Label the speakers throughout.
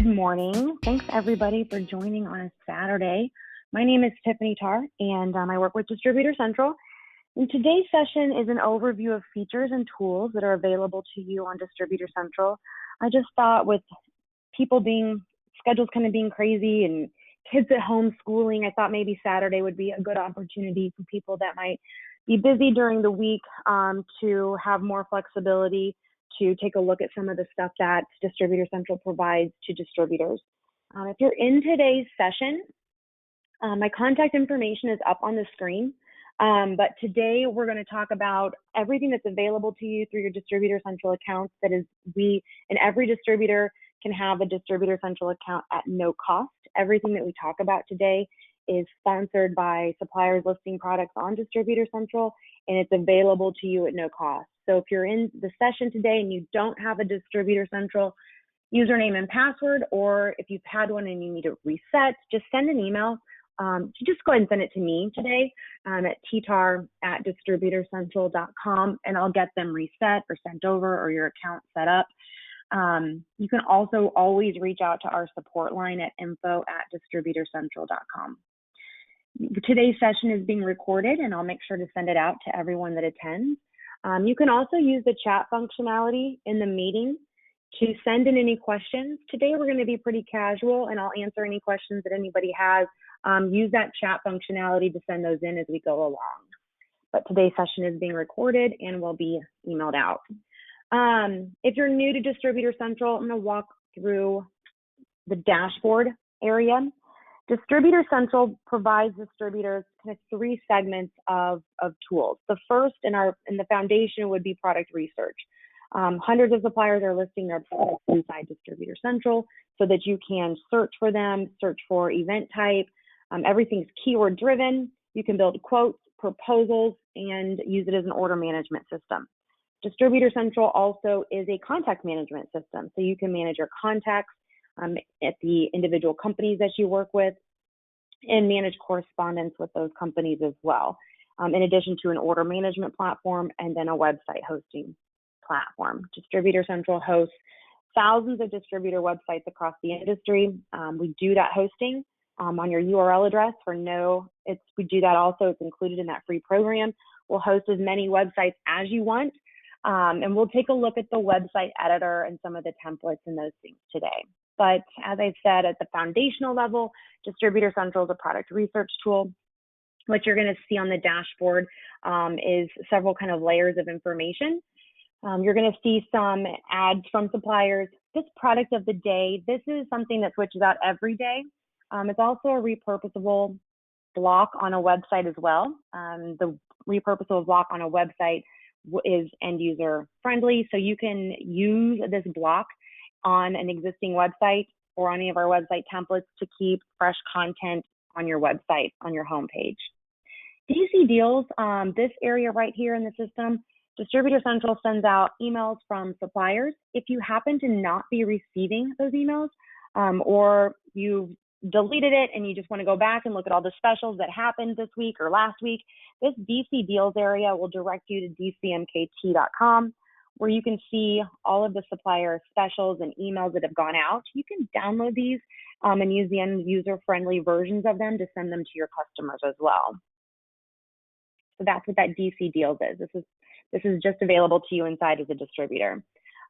Speaker 1: Good morning. Thanks everybody for joining on a Saturday. My name is Tiffany Tarr and I work with Distributor Central. And today's session is an overview of features and tools that are available to you on Distributor Central. I just thought with schedules kind of being crazy and kids at home schooling, I thought maybe Saturday would be a good opportunity for people that might be busy during the week to have more flexibility to take a look at some of the stuff that Distributor Central provides to distributors. If you're in today's session, my contact information is up on the screen, but today we're going to talk about everything that's available to you through your Distributor Central accounts. That is, every distributor can have a Distributor Central account at no cost. Everything that we talk about today is sponsored by suppliers listing products on Distributor Central, and it's available to you at no cost. So if you're in the session today and you don't have a Distributor Central username and password, or if you've had one and you need to reset, just send an email. Just go ahead and send it to me today at ttar@distributorcentral.com, and I'll get them reset or sent over or your account set up. You can also always reach out to our support line at info@distributorcentral.com. Today's session is being recorded, and I'll make sure to send it out to everyone that attends. You can also use the chat functionality in the meeting to send in any questions. Today we're going to be pretty casual, and I'll answer any questions that anybody has. Use that chat functionality to send those in as we go along. But today's session is being recorded and will be emailed out. If you're new to Distributor Central, I'm going to walk through the dashboard area. Distributor Central provides distributors kind of three segments of tools. The first in the foundation would be product research. Hundreds of suppliers are listing their products inside Distributor Central so that you can search for them, search for event type. Everything's keyword driven. You can build quotes, proposals, and use it as an order management system. Distributor Central also is a contact management system, so you can manage your contacts at the individual companies that you work with and manage correspondence with those companies as well, in addition to an order management platform and then a website hosting platform. Distributor Central hosts thousands of distributor websites across the industry. We do that hosting on your URL address we do that also. It's included in that free program. We'll host as many websites as you want, and we'll take a look at the website editor and some of the templates and those things today. But as I said, at the foundational level, Distributor Central is a product research tool. What you're going to see on the dashboard is several kind of layers of information. You're going to see some ads from suppliers. This product of the day, this is something that switches out every day. It's also a repurposable block on a website as well. The repurposable block on a website is end user friendly, so you can use this block on an existing website or any of our website templates to keep fresh content on your website, on your homepage. DC deals, this area right here in the system, Distributor Central sends out emails from suppliers. If you happen to not be receiving those emails, or you deleted it and you just want to go back and look at all the specials that happened this week or last week, this DC deals area will direct you to dcmkt.com, where you can see all of the supplier specials and emails that have gone out. You can download these and use the end user friendly versions of them to send them to your customers as well. So that's what that DC deals is. This is just available to you inside as a distributor.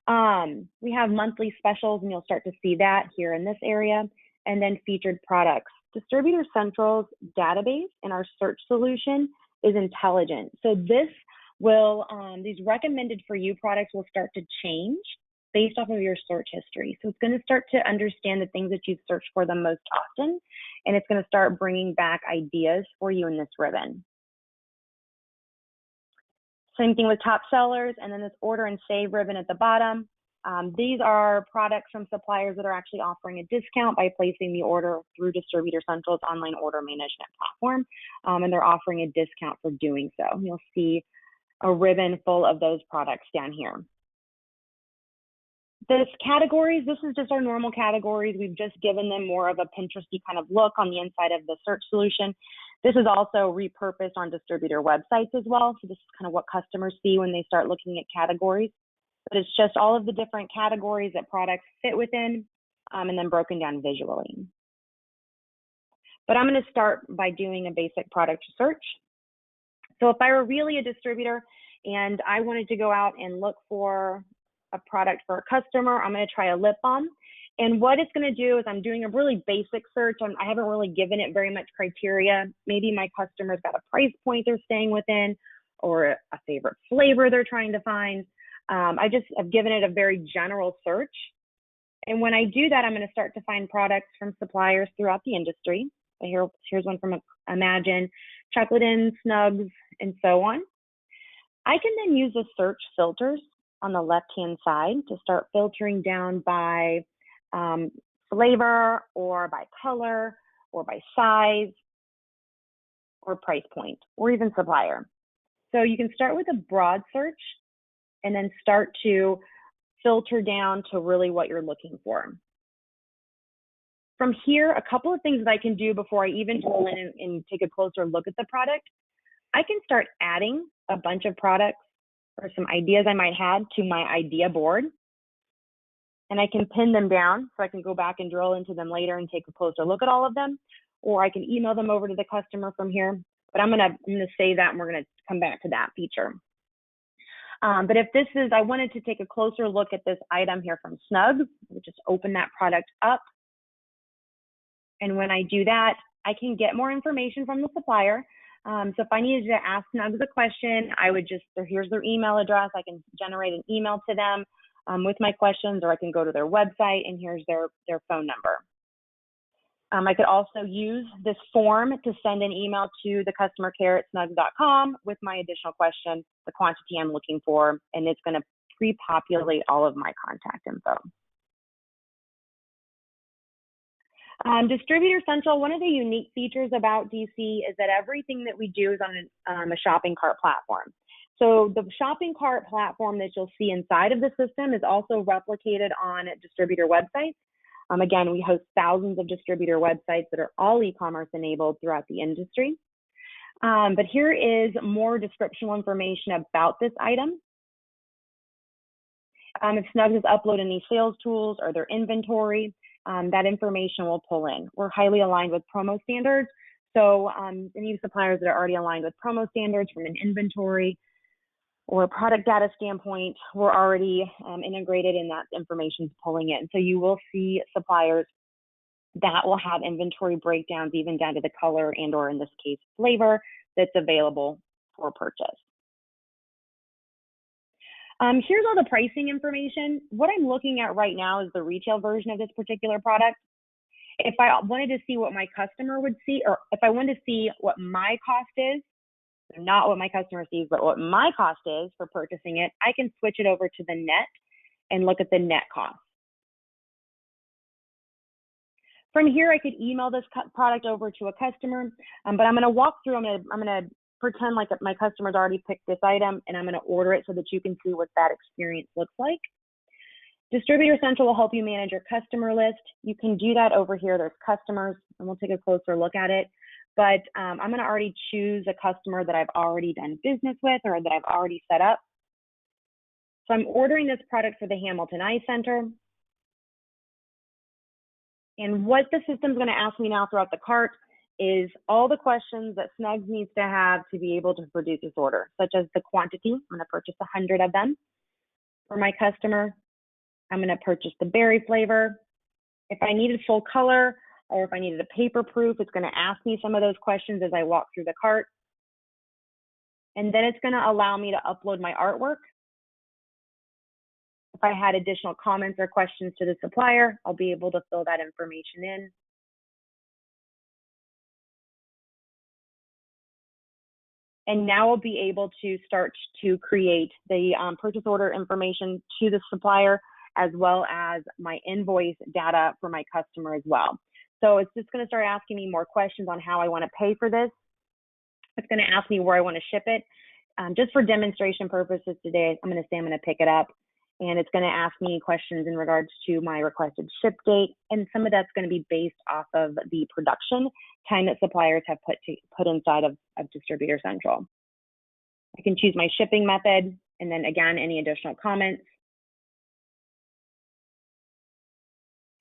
Speaker 1: We have monthly specials, and you'll start to see that here in this area, and then featured products. Distributor Central's database and our search solution is intelligent. So these recommended for you products will start to change based off of your search history. So it's going to start to understand the things that you've searched for the most often, and it's going to start bringing back ideas for you in this ribbon. Same thing with top sellers, and then this order and save ribbon at the bottom. These are products from suppliers that are actually offering a discount by placing the order through Distributor Central's online order management platform, and they're offering a discount for doing so. You'll see a ribbon full of those products down here. This categories, this is just our normal categories. We've just given them more of a Pinteresty kind of look on the inside of the search solution. This is also repurposed on distributor websites as well. So this is kind of what customers see when they start looking at categories. But it's just all of the different categories that products fit within. and then broken down visually. But I'm going to start by doing a basic product search. So if I were really a distributor and I wanted to go out and look for a product for a customer, I'm going to try a lip balm. And what it's going to do is I'm doing a really basic search. I haven't really given it very much criteria. Maybe my customer's got a price point they're staying within or a favorite flavor they're trying to find. I just have given it a very general search. And when I do that, I'm going to start to find products from suppliers throughout the industry. So here's one from Imagine, Chocolate Inn, Snugs, and so on. I can then use the search filters on the left-hand side to start filtering down by flavor or by color or by size or price point or even supplier. So you can start with a broad search and then start to filter down to really what you're looking for. From here, a couple of things that I can do before I even go in and take a closer look at the product, I can start adding a bunch of products or some ideas I might have to my idea board. And I can pin them down so I can go back and drill into them later and take a closer look at all of them, or I can email them over to the customer from here. But I'm gonna save that and we're gonna come back to that feature. But if this is, I wanted to take a closer look at this item here from Snugs, we'll just open that product up. And when I do that, I can get more information from the supplier. So if I needed to ask Snugs a question, I would just, here's their email address. I can generate an email to them with my questions, or I can go to their website and here's their phone number. I could also use this form to send an email to the customer care at snugs.com with my additional question, the quantity I'm looking for, and it's going to pre-populate all of my contact info. Distributor Central, one of the unique features about DC is that everything that we do is on a shopping cart platform. So the shopping cart platform that you'll see inside of the system is also replicated on distributor websites. Again, we host thousands of distributor websites that are all e-commerce enabled throughout the industry. But here is more descriptional information about this item. If Snugs is uploading any sales tools or their inventory, that information will pull in. We're highly aligned with promo standards. So any suppliers that are already aligned with promo standards from an inventory or a product data standpoint, we're already integrated in that information pulling in. So you will see suppliers that will have inventory breakdowns even down to the color and or in this case, flavor that's available for purchase. Here's all the pricing information. What I'm looking at right now is the retail version of this particular product. If I wanted to see what my customer would see, or if I wanted to see what my cost is, not what my customer sees, but what my cost is for purchasing it, I can switch it over to the net and look at the net cost. From here, I could email this product over to a customer, but I'm going to walk through, I'm going to pretend like my customer's already picked this item and I'm going to order it so that you can see what that experience looks like. Distributor Central will help you manage your customer list. You can do that over here. There's customers, and we'll take a closer look at it. But I'm going to already choose a customer that I've already done business with or that I've already set up. So I'm ordering this product for the Hamilton Eye Center. And what the system's going to ask me now throughout the cart is all the questions that Snugs needs to have to be able to produce this order, such as the quantity. I'm going to purchase 100 of them for my customer. I'm going to purchase the berry flavor. If I needed full color or if I needed a paper proof, it's going to ask me some of those questions as I walk through the cart. And then it's going to allow me to upload my artwork. If I had additional comments or questions to the supplier, I'll be able to fill that information in. And now I'll be able to start to create the purchase order information to the supplier, as well as my invoice data for my customer as well. So it's just going to start asking me more questions on how I want to pay for this. It's going to ask me where I want to ship it. Just for demonstration purposes today, I'm going to say I'm going to pick it up. And it's going to ask me questions in regards to my requested ship date. And some of that's going to be based off of the production time that suppliers have put inside of Distributor Central. I can choose my shipping method, and then again, any additional comments.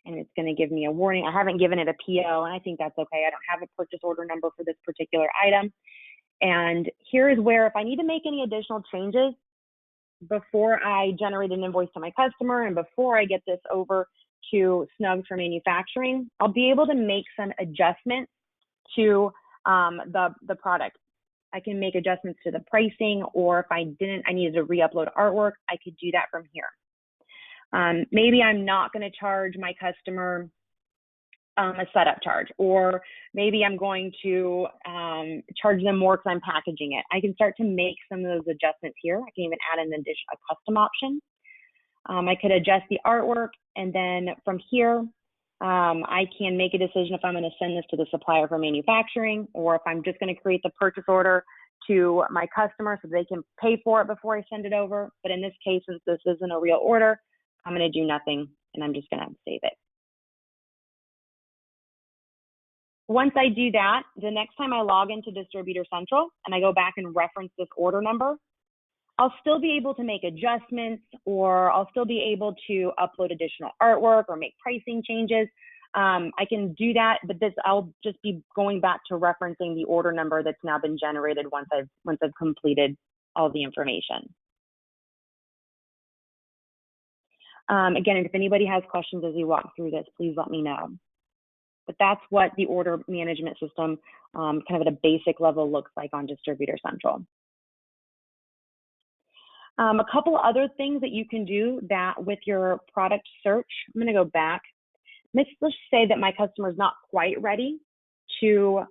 Speaker 1: and it's going to give me a warning. I haven't given it a PO, and I think that's okay. I don't have a purchase order number for this particular item. And here is where if I need to make any additional changes before I generate an invoice to my customer and before I get this over to Snuggs for manufacturing, I'll be able to make some adjustments to the product. I can make adjustments to the pricing, or if I needed to re-upload artwork, I could do that from here. Maybe I'm not going to charge my customer a setup charge, or maybe I'm going to charge them more because I'm packaging it. I can start to make some of those adjustments here. I can even add an additional custom option. I could adjust the artwork, and then from here, I can make a decision if I'm going to send this to the supplier for manufacturing, or if I'm just going to create the purchase order to my customer so they can pay for it before I send it over. But in this case, since this isn't a real order, I'm going to do nothing, and I'm just going to save it. Once I do that, the next time I log into Distributor Central and I go back and reference this order number, I'll still be able to make adjustments, or I'll still be able to upload additional artwork or make pricing changes. I can do that, but I'll just be going back to referencing the order number that's now been generated once I've completed all the information. Again, if anybody has questions as we walk through this, please let me know. But that's what the order management system kind of at a basic level looks like on Distributor Central. A couple other things that you can do that with your product search. I'm going to go back. Let's say that my customer is not quite ready to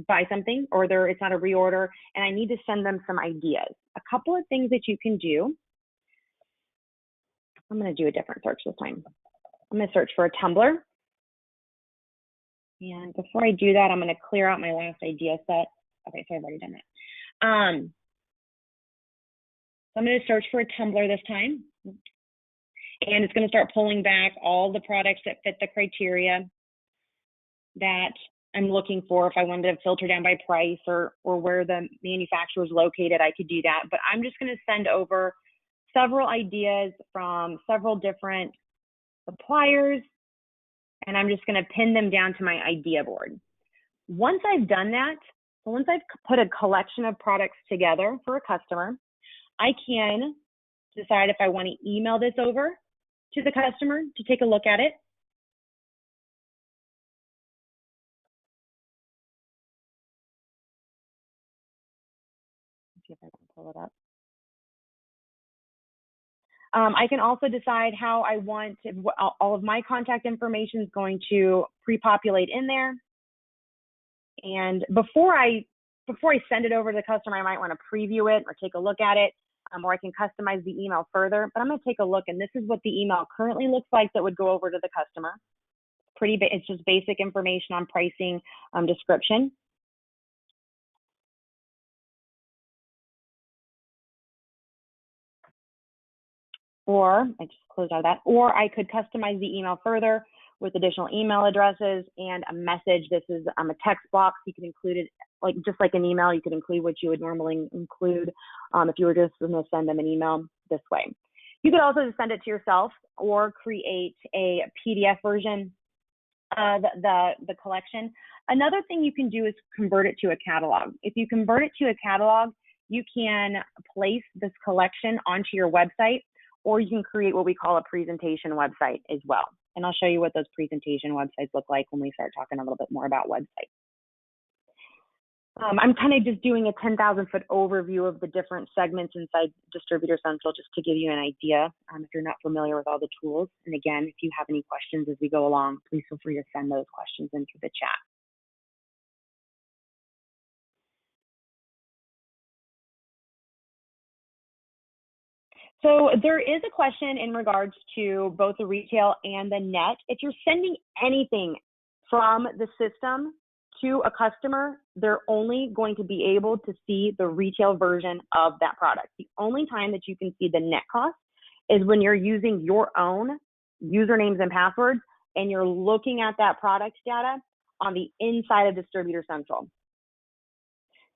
Speaker 1: buy something, or it's not a reorder, and I need to send them some ideas. A couple of things that you can do. I'm going to do a different search this time. I'm going to search for a tumbler. And before I do that, I'm going to clear out my last idea set. Okay, so I've already done that. So I'm going to search for a tumbler this time. And it's going to start pulling back all the products that fit the criteria that I'm looking for. If I wanted to filter down by price or where the manufacturer is located, I could do that. But I'm just going to send over several ideas from several different suppliers, and I'm just going to pin them down to my idea board. Once I've done that, once I've put a collection of products together for a customer, I can decide if I want to email this over to the customer to take a look at it. Let's see if I can pull it up. I can also decide how I want all of my contact information is going to pre-populate in there. And before I send it over to the customer, I might want to preview it or take a look at it, or I can customize the email further. But I'm going to take a look, and this is what the email currently looks like that would go over to the customer. It's just basic information on pricing, description. Or I just closed out of that. Or I could customize the email further with additional email addresses and a message. This is a text box. You can include it just like an email. You could include what you would normally include if you were just going to send them an email this way. You could also just send it to yourself or create a PDF version of the collection. Another thing you can do is convert it to a catalog. If you convert it to a catalog, you can place this collection onto your website, or you can create what we call a presentation website as well. And I'll show you what those presentation websites look like when we start talking a little bit more about websites. I'm kind of just doing a 10,000-foot overview of the different segments inside Distributor Central just to give you an idea if you're not familiar with all the tools. And again, if you have any questions as we go along, please feel free to send those questions into the chat. So there is a question in regards to both the retail and the net. If you're sending anything from the system to a customer, they're only going to be able to see the retail version of that product. The only time that you can see the net cost is when you're using your own usernames and passwords and you're looking at that product data on the inside of Distributor Central.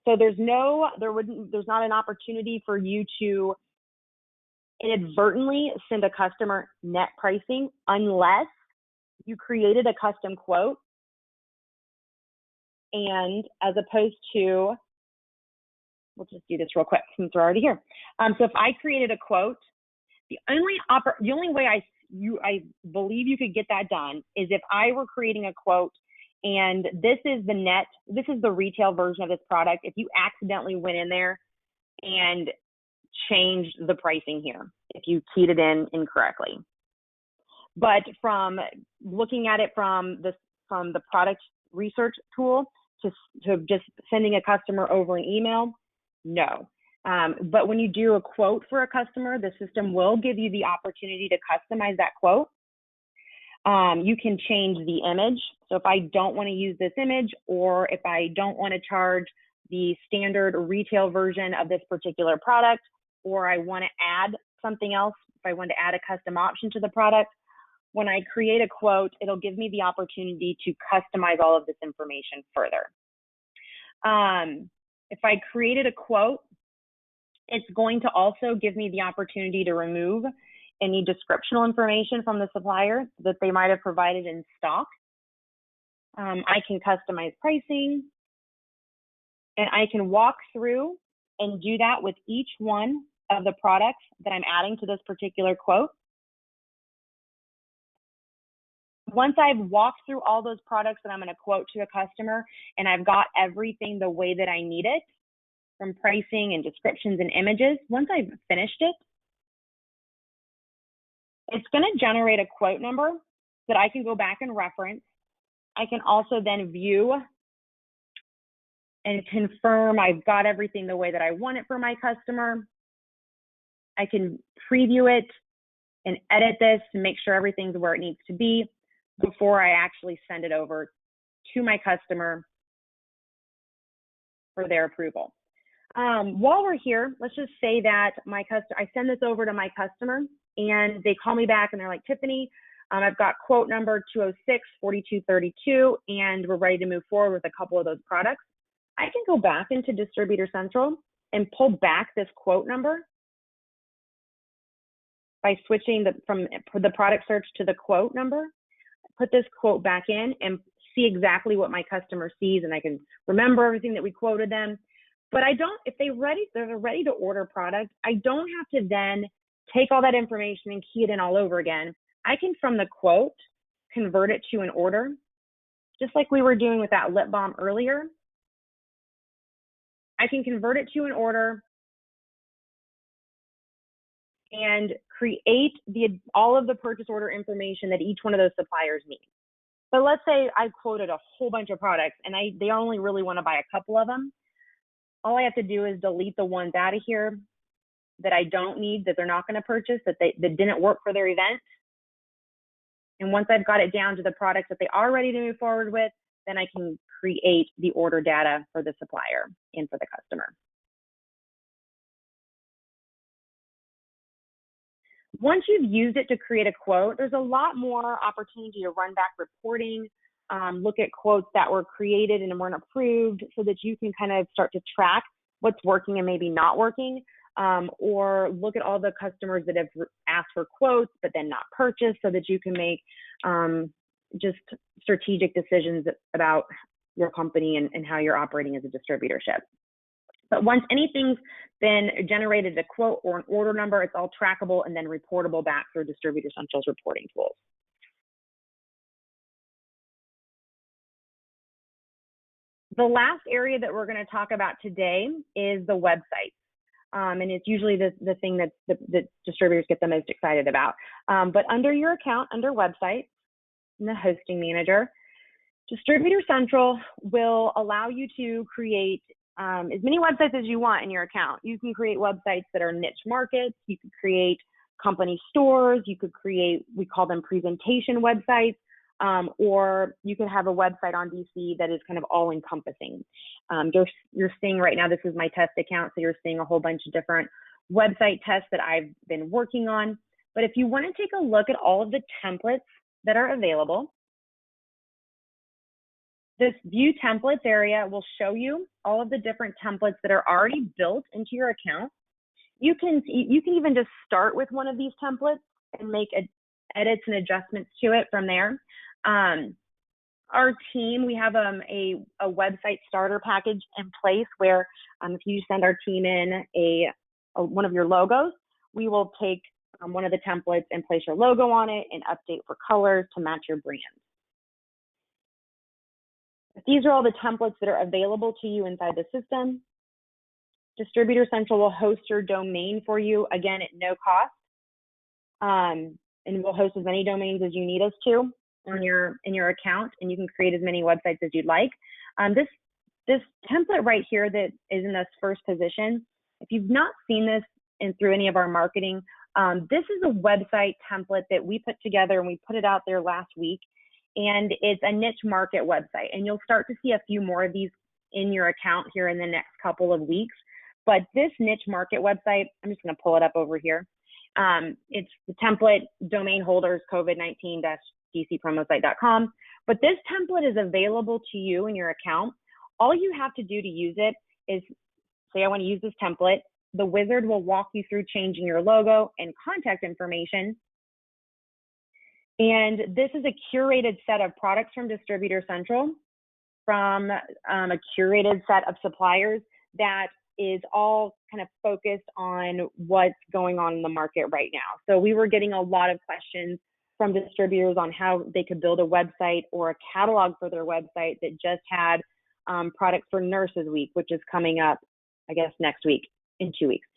Speaker 1: So there's not an opportunity for you to inadvertently send a customer net pricing unless you created a custom quote, and as opposed to, we'll just do this real quick since we're already here. So if I created a quote, the only way I believe you could get that done is if I were creating a quote and this is the retail version of this product. If you accidentally went in there and changed the pricing here, if you keyed it in incorrectly. But from looking at it from the product research tool to just sending a customer over an email, no. But when you do a quote for a customer, the system will give you the opportunity to customize that quote. You can change the image. So if I don't want to use this image, or if I don't want to charge the standard retail version of this particular product, or I want to add something else, if I want to add a custom option to the product, when I create a quote, it'll give me the opportunity to customize all of this information further. If I created a quote, it's going to also give me the opportunity to remove any descriptional information from the supplier that they might have provided in stock. I can customize pricing, and I can walk through and do that with each one of the products that I'm adding to this particular quote. Once I've walked through all those products that I'm going to quote to a customer, and I've got everything the way that I need it, from pricing and descriptions and images, once I've finished it, it's going to generate a quote number that I can go back and reference. I can also then view and confirm I've got everything the way that I want it for my customer. I can preview it and edit this to make sure everything's where it needs to be before I actually send it over to my customer for their approval. While we're here, let's just say that I send this over to my customer and they call me back and they're like, Tiffany, I've got quote number 206-4232 and we're ready to move forward with a couple of those products. I can go back into Distributor Central and pull back this quote number by switching from the product search to the quote number, put this quote back in and see exactly what my customer sees, and I can remember everything that we quoted them. But if they're ready to order product, I don't have to then take all that information and key it in all over again. I can, from the quote, convert it to an order, just like we were doing with that lip balm earlier. I can convert it to an order and create all of the purchase order information that each one of those suppliers needs. But let's say I quoted a whole bunch of products and they only really want to buy a couple of them. All I have to do is delete the ones out of here that I don't need, that they're not going to purchase, that didn't work for their event. And once I've got it down to the products that they are ready to move forward with, then I can create the order data for the supplier and for the customer. Once you've used it to create a quote, there's a lot more opportunity to run back reporting, look at quotes that were created and weren't approved so that you can kind of start to track what's working and maybe not working, or look at all the customers that have asked for quotes but then not purchased so that you can make just strategic decisions about your company and how you're operating as a distributorship. But once anything's been generated, a quote or an order number, it's all trackable and then reportable back through Distributor Central's reporting tools. The last area that we're going to talk about today is the website. And it's usually the thing that distributors get the most excited about. But under your account, under website, in the hosting manager, Distributor Central will allow you to create as many websites as you want in your account. You can create websites that are niche markets. You could create company stores. You could create, we call them presentation websites, or you could have a website on DC that is kind of all encompassing. You're seeing right now, this is my test account. So you're seeing a whole bunch of different website tests that I've been working on. But if you want to take a look at all of the templates that are available, this View Templates area will show you all of the different templates that are already built into your account. You can even just start with one of these templates and make edits and adjustments to it from there. Our team, we have a website starter package in place where if you send our team in one of your logos, we will take one of the templates and place your logo on it and update for colors to match your brand. These are all the templates that are available to you inside the system. Distributor Central will host your domain for you, again, at no cost. And we'll host as many domains as you need us to in your account, and you can create as many websites as you'd like. This template right here that is in this first position, if you've not seen this through any of our marketing, this is a website template that we put together and we put it out there last week, and it's a niche market website. And you'll start to see a few more of these in your account here in the next couple of weeks. But this niche market website, I'm just going to pull it up over here. It's the template domain holders COVID-19-dcpromosite.com. But this template is available to you in your account. All you have to do to use it is say, I want to use this template. The wizard will walk you through changing your logo and contact information. And this is a curated set of products from Distributor Central from a curated set of suppliers that is all kind of focused on what's going on in the market right now. So we were getting a lot of questions from distributors on how they could build a website or a catalog for their website that just had products for Nurses Week, which is coming up, I guess, next week, in 2 weeks,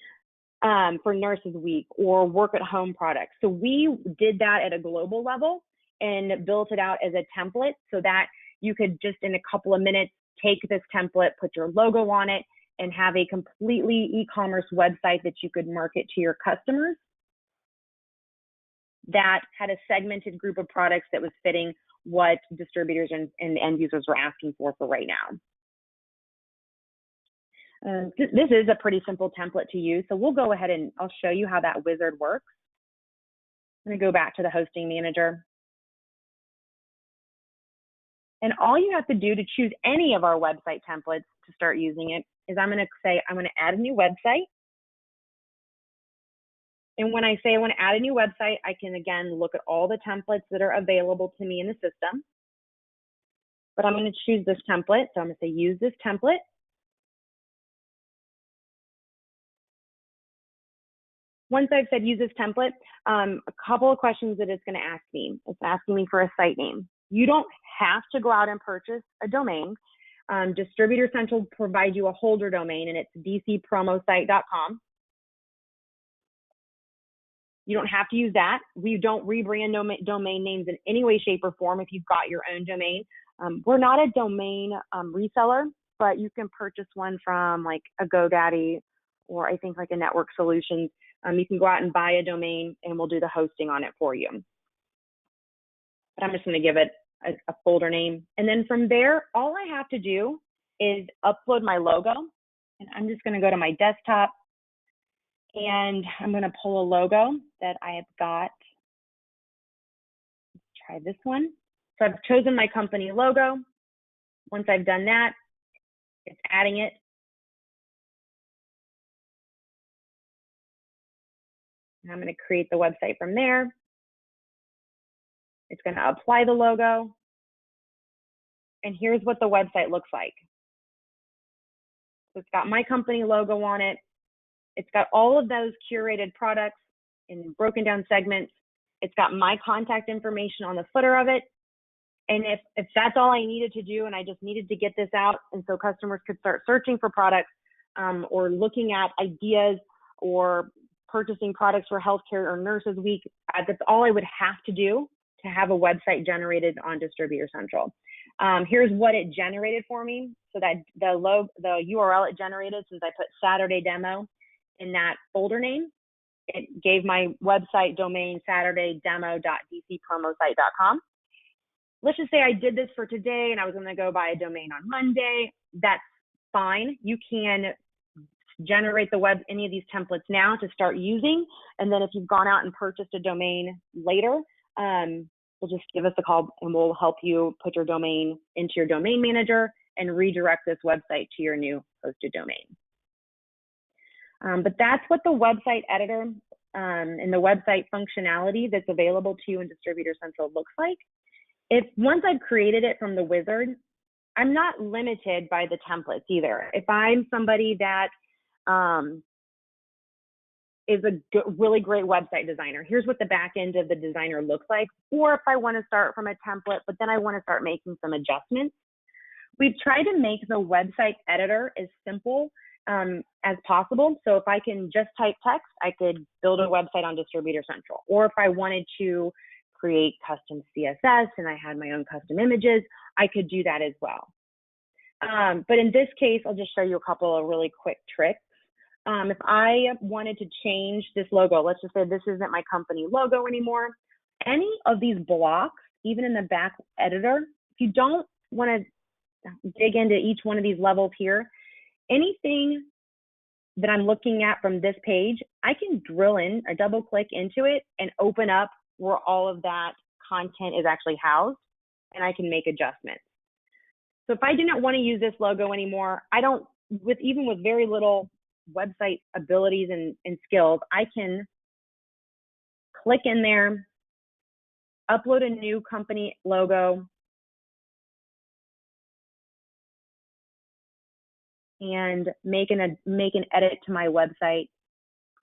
Speaker 1: for Nurses Week, or work at home products. So we did that at a global level and built it out as a template so that you could just in a couple of minutes take this template, put your logo on it, and have a completely e-commerce website that you could market to your customers that had a segmented group of products that was fitting what distributors and end users were asking for right now. This is a pretty simple template to use, so we'll go ahead and I'll show you how that wizard works. I'm going to go back to the hosting manager. And all you have to do to choose any of our website templates to start using it is I'm going to say, I'm going to add a new website. And when I say I want to add a new website, I can again look at all the templates that are available to me in the system. But I'm going to choose this template. So I'm going to say use this template. Once I've said use this template, a couple of questions that it's going to ask me. It's asking me for a site name. You don't have to go out and purchase a domain. Distributor Central provides you a holder domain, and it's dcpromosite.com. You don't have to use that. We don't rebrand domain names in any way, shape, or form if you've got your own domain. We're not a domain reseller, but you can purchase one from like a GoDaddy or I think like a Network Solutions. You can go out and buy a domain and we'll do the hosting on it for you. But I'm just going to give it a folder name. And then from there, all I have to do is upload my logo. And I'm just going to go to my desktop and I'm going to pull a logo that I have got. Let's try this one. So I've chosen my company logo. Once I've done that, it's adding it. And I'm going to create the website from there. It's going to apply the logo. And here's what the website looks like. So it's got my company logo on it. It's got all of those curated products in broken down segments. It's got my contact information on the footer of it. And if that's all I needed to do and I just needed to get this out and so customers could start searching for products or looking at ideas or purchasing products for healthcare or Nurses Week, that's all I would have to do to have a website generated on Distributor Central. Here's what it generated for me. So that the URL it generated, since I put Saturday Demo in that folder name, it gave my website domain saturdaydemo.dcpromosite.com. Let's just say I did this for today and I was going to go buy a domain on Monday. That's fine. You can generate any of these templates now to start using. And then if you've gone out and purchased a domain later, we'll just give us a call and we'll help you put your domain into your domain manager and redirect this website to your new hosted domain. But that's what the website editor and the website functionality that's available to you in Distributor Central looks like. If once I've created it from the wizard, I'm not limited by the templates either. If I'm somebody that is a really great website designer, here's what the back end of the designer looks like. Or if I want to start from a template, but then I want to start making some adjustments, we've tried to make the website editor as simple as possible. So if I can just type text, I could build a website on Distributor Central. Or if I wanted to create custom CSS and I had my own custom images, I could do that as well. But in this case, I'll just show you a couple of really quick tricks. If I wanted to change this logo, let's just say this isn't my company logo anymore, any of these blocks, even in the back editor, if you don't want to dig into each one of these levels here, anything that I'm looking at from this page, I can drill in or double click into it and open up where all of that content is actually housed, and I can make adjustments. So if I didn't want to use this logo anymore, I don't, even with very little website abilities and skills, I can click in there, upload a new company logo, and make an edit to my website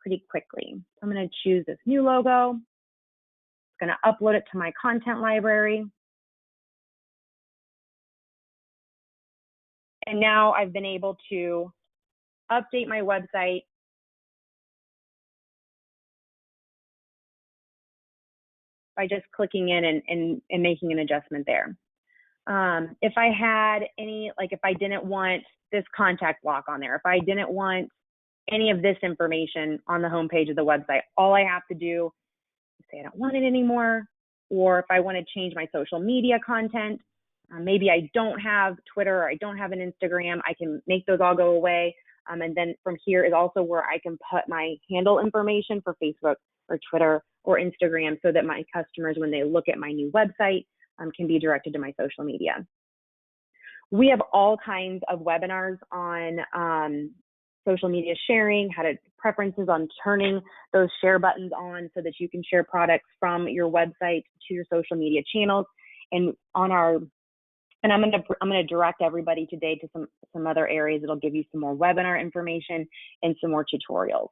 Speaker 1: pretty quickly. I'm going to choose this new logo. It's going to upload it to my content library. And now I've been able to update my website by just clicking in and making an adjustment there. If I had any, like if I didn't want this contact block on there, if I didn't want any of this information on the homepage of the website, all I have to do is say I don't want it anymore. Or if I want to change my social media content, maybe I don't have Twitter or I don't have an Instagram, I can make those all go away. And then from here is also where I can put my handle information for Facebook or Twitter or Instagram so that my customers, when they look at my new website, can be directed to my social media. We have all kinds of webinars on social media sharing, how to preferences on turning those share buttons on so that you can share products from your website to your social media channels. And on our, and I'm gonna direct everybody today to some other areas that'll give you some more webinar information and some more tutorials.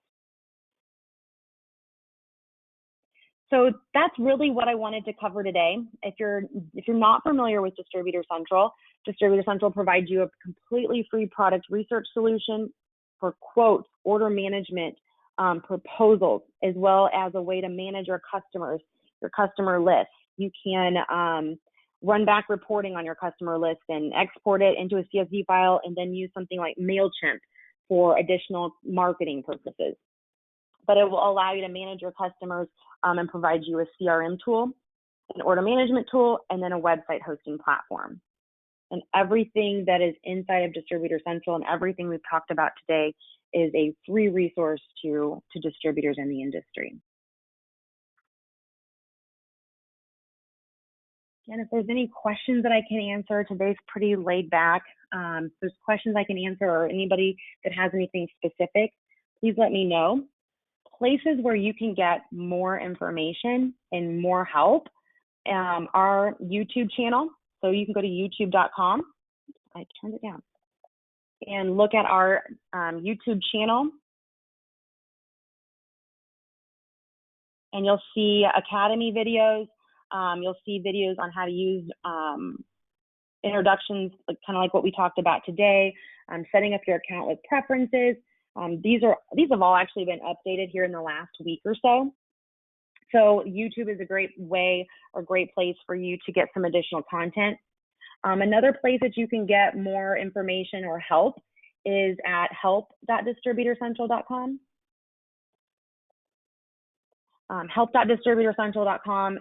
Speaker 1: So that's really what I wanted to cover today. If you're not familiar with Distributor Central provides you a completely free product research solution for quotes, order management, proposals, as well as a way to manage your customers, your customer list. You can run back reporting on your customer list and export it into a CSV file and then use something like MailChimp for additional marketing purposes. But it will allow you to manage your customers and provide you a CRM tool, an order management tool, and then a website hosting platform. And everything that is inside of Distributor Central and everything we've talked about today is a free resource to distributors in the industry. And if there's any questions that I can answer, today's pretty laid back. If there's questions I can answer or anybody that has anything specific, please let me know. Places where you can get more information and more help, our YouTube channel. So you can go to youtube.com. I turned it down. And look at our YouTube channel. And you'll see Academy videos. You'll see videos on how to use introductions, kind of like what we talked about today, setting up your account with preferences. These have all actually been updated here in the last week or so. So YouTube is a great way or great place for you to get some additional content. Another place that you can get more information or help is at help.distributorcentral.com. Help.distributorcentral.com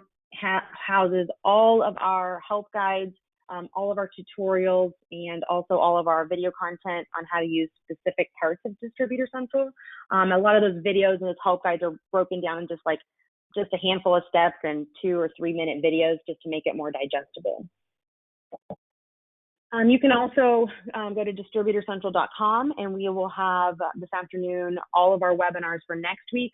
Speaker 1: houses all of our help guides, all of our tutorials, and also all of our video content on how to use specific parts of Distributor Central. A lot of those videos and those help guides are broken down in just a handful of steps and 2 or 3 minute videos just to make it more digestible. You can also go to distributorcentral.com, and we will have this afternoon all of our webinars for next week.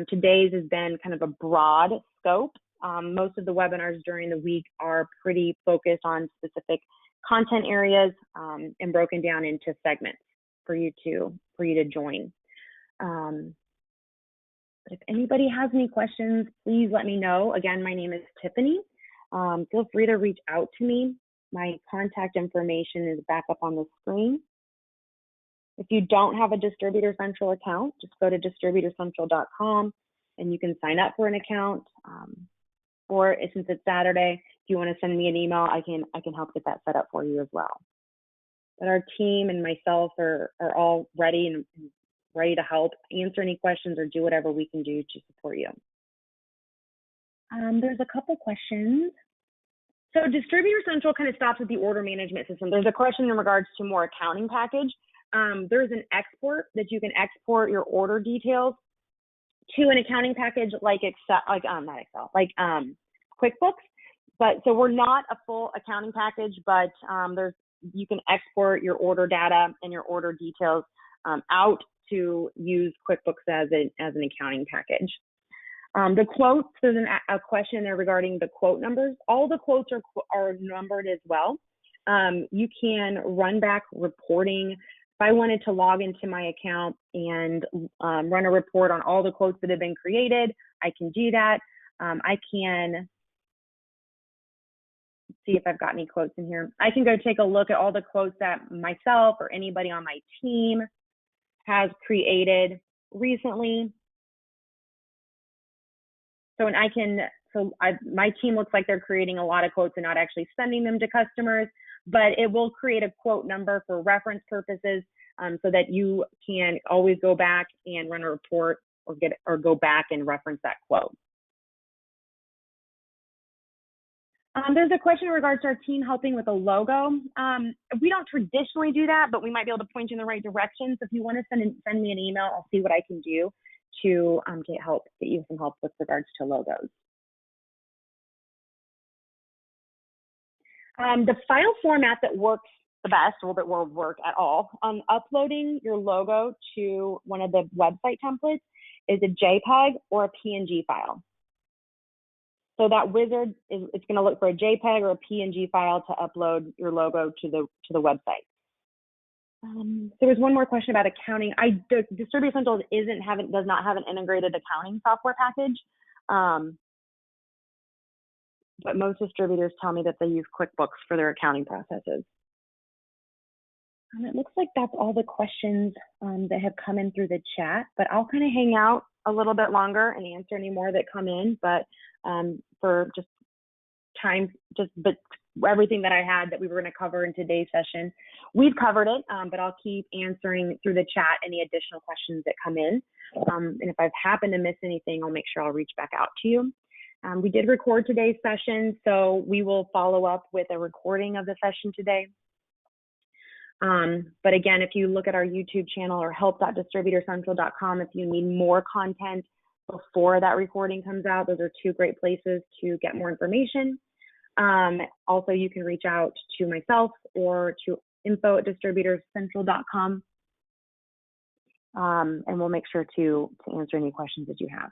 Speaker 1: Today's has been kind of a broad scope Most of the webinars during the week are pretty focused on specific content areas and broken down into segments for you to join. But if anybody has any questions, please let me know. Again, my name is Tiffany. Feel free to reach out to me. My contact information is back up on the screen. If you don't have a Distributor Central account, just go to distributorcentral.com and you can sign up for an account. Or since it's Saturday, if you want to send me an email, I can help get that set up for you as well. But our team and myself are all ready and ready to help answer any questions or do whatever we can do to support you. There's a couple questions. So Distributor Central kind of stops with the order management system. There's a question in regards to more accounting package. There's an export that you can export your order details to an accounting package like QuickBooks. But so we're not a full accounting package, but you can export your order data and your order details out to use QuickBooks as an accounting package. The quotes, there's a question there regarding the quote numbers. All the quotes are numbered as well. You can run back reporting. If I wanted to log into my account and run a report on all the quotes that have been created, I can do that. I can see if I've got any quotes in here. I can go take a look at all the quotes that myself or anybody on my team has created recently. So my team looks like they're creating a lot of quotes and not actually sending them to customers, but it will create a quote number for reference purposes so that you can always go back and run a report or go back and reference that quote. There's a question in regards to our team helping with a logo. We don't traditionally do that, but we might be able to point you in the right direction. So if you want to send me an email, I'll see what I can do to get you some help with regards to logos. The file format that works the best, or that will work at all, uploading your logo to one of the website templates is a JPEG or a PNG file. So that wizard it's going to look for a JPEG or a PNG file to upload your logo to the website. There was one more question about accounting. Distributor Central does not have an integrated accounting software package, but most distributors tell me that they use QuickBooks for their accounting processes. It looks like that's all the questions that have come in through the chat, but I'll kind of hang out a little bit longer and answer any more that come in. But for just time, but everything that I had that we were going to cover in today's session, we've covered it, but I'll keep answering through the chat any additional questions that come in. And if I've happened to miss anything, I'll make sure I'll reach back out to you. We did record today's session, so we will follow up with a recording of the session today. But again, if you look at our YouTube channel or help.distributorcentral.com, if you need more content before that recording comes out, those are two great places to get more information. Also, you can reach out to myself or to info@distributorcentral.com, and we'll make sure to answer any questions that you have.